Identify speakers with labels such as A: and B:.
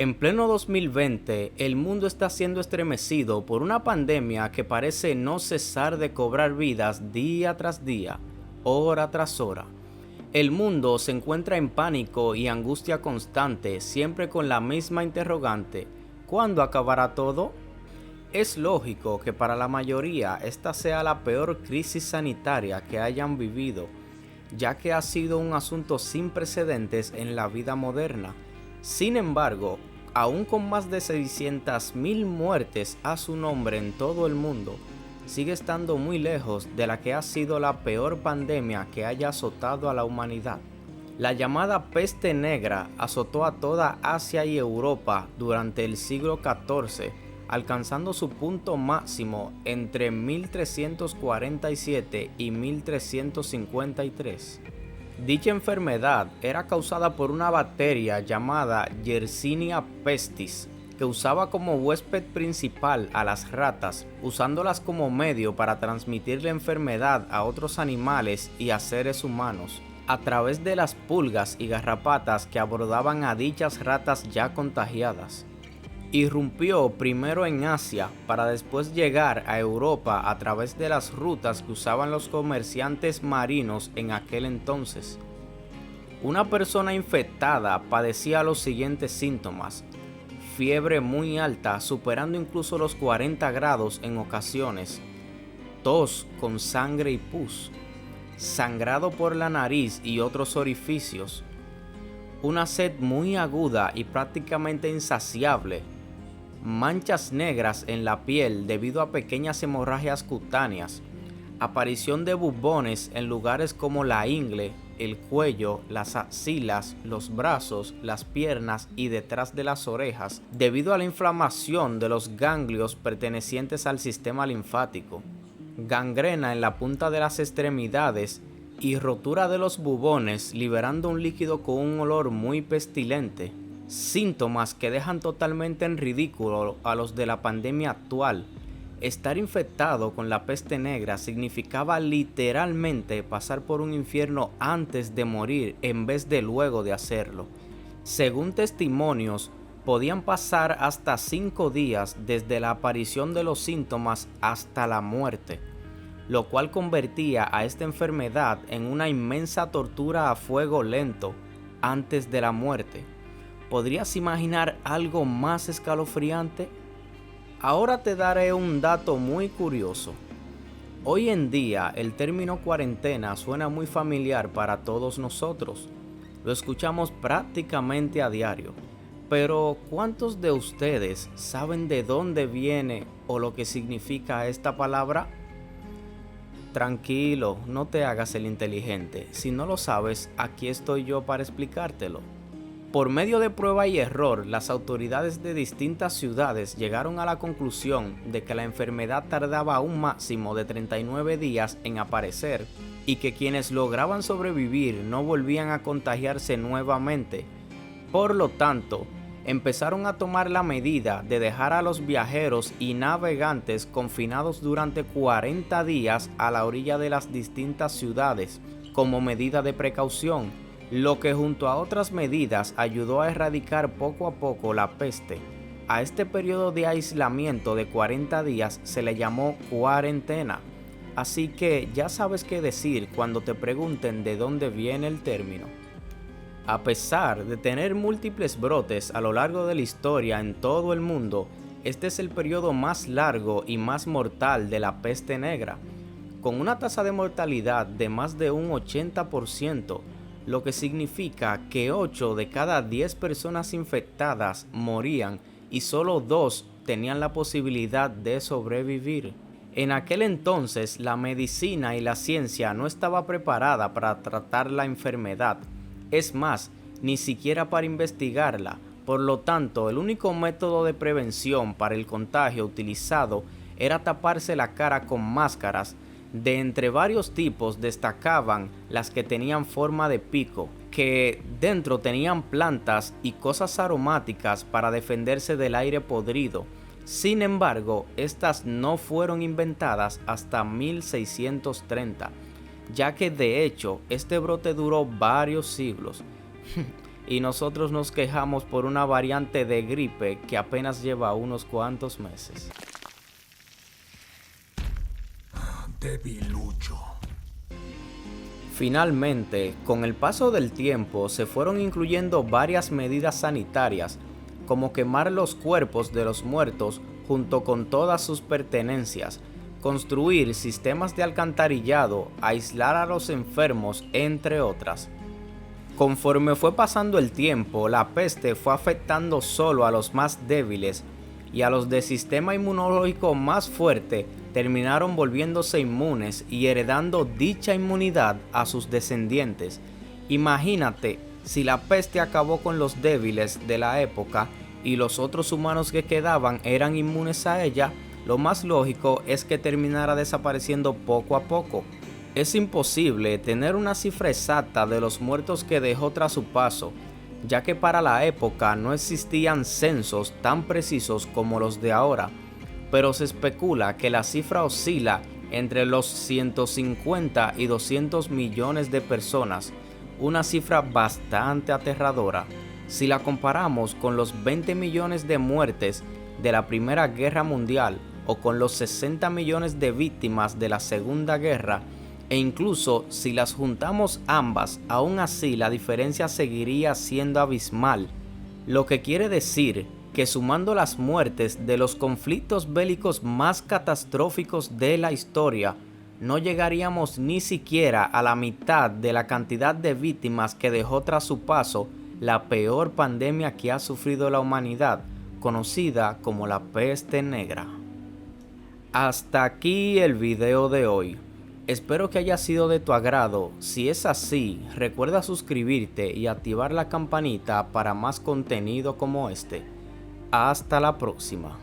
A: En pleno 2020, el mundo está siendo estremecido por una pandemia que parece no cesar de cobrar vidas día tras día, hora tras hora. El mundo se encuentra en pánico y angustia constante, siempre con la misma interrogante: ¿cuándo acabará todo? Es lógico que para la mayoría esta sea la peor crisis sanitaria que hayan vivido, ya que ha sido un asunto sin precedentes en la vida moderna. Sin embargo, aún con más de 600,000 muertes a su nombre en todo el mundo, sigue estando muy lejos de la que ha sido la peor pandemia que haya azotado a la humanidad. La llamada peste negra azotó a toda Asia y Europa durante el siglo XIV, alcanzando su punto máximo entre 1347 y 1353. Dicha enfermedad era causada por una bacteria llamada Yersinia pestis, que usaba como huésped principal a las ratas, usándolas como medio para transmitir la enfermedad a otros animales y a seres humanos, a través de las pulgas y garrapatas que abordaban a dichas ratas ya contagiadas. Irrumpió primero en Asia para después llegar a Europa a través de las rutas que usaban los comerciantes marinos en aquel entonces. Una persona infectada padecía los siguientes síntomas: fiebre muy alta, superando incluso los 40 grados en ocasiones, tos con sangre y pus, sangrado por la nariz y otros orificios, una sed muy aguda y prácticamente insaciable, manchas negras en la piel debido a pequeñas hemorragias cutáneas, aparición de bubones en lugares como la ingle, el cuello, las axilas, los brazos, las piernas y detrás de las orejas, debido a la inflamación de los ganglios pertenecientes al sistema linfático, gangrena en la punta de las extremidades y rotura de los bubones, liberando un líquido con un olor muy pestilente. Síntomas que dejan totalmente en ridículo a los de la pandemia actual. Estar infectado con la peste negra significaba literalmente pasar por un infierno antes de morir en vez de luego de hacerlo. Según testimonios, podían pasar hasta 5 días desde la aparición de los síntomas hasta la muerte, lo cual convertía a esta enfermedad en una inmensa tortura a fuego lento antes de la muerte. ¿Podrías imaginar algo más escalofriante? Ahora te daré un dato muy curioso. Hoy en día el término cuarentena suena muy familiar para todos nosotros. Lo escuchamos prácticamente a diario. Pero ¿cuántos de ustedes saben de dónde viene o lo que significa esta palabra? Tranquilo, no te hagas el inteligente. Si no lo sabes, aquí estoy yo para explicártelo. Por medio de prueba y error, las autoridades de distintas ciudades llegaron a la conclusión de que la enfermedad tardaba un máximo de 39 días en aparecer y que quienes lograban sobrevivir no volvían a contagiarse nuevamente. Por lo tanto, empezaron a tomar la medida de dejar a los viajeros y navegantes confinados durante 40 días a la orilla de las distintas ciudades como medida de precaución, lo que junto a otras medidas ayudó a erradicar poco a poco la peste. A este periodo de aislamiento de 40 días se le llamó cuarentena, así que ya sabes qué decir cuando te pregunten de dónde viene el término. A pesar de tener múltiples brotes a lo largo de la historia en todo el mundo, este es el periodo más largo y más mortal de la peste negra, con una tasa de mortalidad de más de un 80%, lo que significa que 8 de cada 10 personas infectadas morían y solo 2 tenían la posibilidad de sobrevivir. En aquel entonces, la medicina y la ciencia no estaba preparada para tratar la enfermedad, es más, ni siquiera para investigarla. Por lo tanto, el único método de prevención para el contagio utilizado era taparse la cara con máscaras. De entre varios tipos destacaban las que tenían forma de pico, que dentro tenían plantas y cosas aromáticas para defenderse del aire podrido. Sin embargo, estas no fueron inventadas hasta 1630, ya que de hecho este brote duró varios siglos. y nosotros nos quejamos por una variante de gripe que apenas lleva unos cuantos meses.
B: Debilucho.
A: Finalmente, con el paso del tiempo se fueron incluyendo varias medidas sanitarias, como quemar los cuerpos de los muertos junto con todas sus pertenencias, construir sistemas de alcantarillado, aislar a los enfermos, entre otras. Conforme fue pasando el tiempo, la peste fue afectando solo a los más débiles y a los de sistema inmunológico más fuerte terminaron volviéndose inmunes y heredando dicha inmunidad a sus descendientes. Imagínate, si la peste acabó con los débiles de la época y los otros humanos que quedaban eran inmunes a ella, lo más lógico es que terminara desapareciendo poco a poco. Es imposible tener una cifra exacta de los muertos que dejó tras su paso, ya que para la época no existían censos tan precisos como los de ahora, pero se especula que la cifra oscila entre los 150 y 200 millones de personas, una cifra bastante aterradora. Si la comparamos con los 20 millones de muertes de la Primera Guerra Mundial o con los 60 millones de víctimas de la Segunda Guerra, e incluso si las juntamos ambas, aún así la diferencia seguiría siendo abismal, lo que quiere decir que sumando las muertes de los conflictos bélicos más catastróficos de la historia, no llegaríamos ni siquiera a la mitad de la cantidad de víctimas que dejó tras su paso la peor pandemia que ha sufrido la humanidad, conocida como la peste negra. Hasta aquí el video de hoy. Espero que haya sido de tu agrado. Si es así, recuerda suscribirte y activar la campanita para más contenido como este. Hasta la próxima.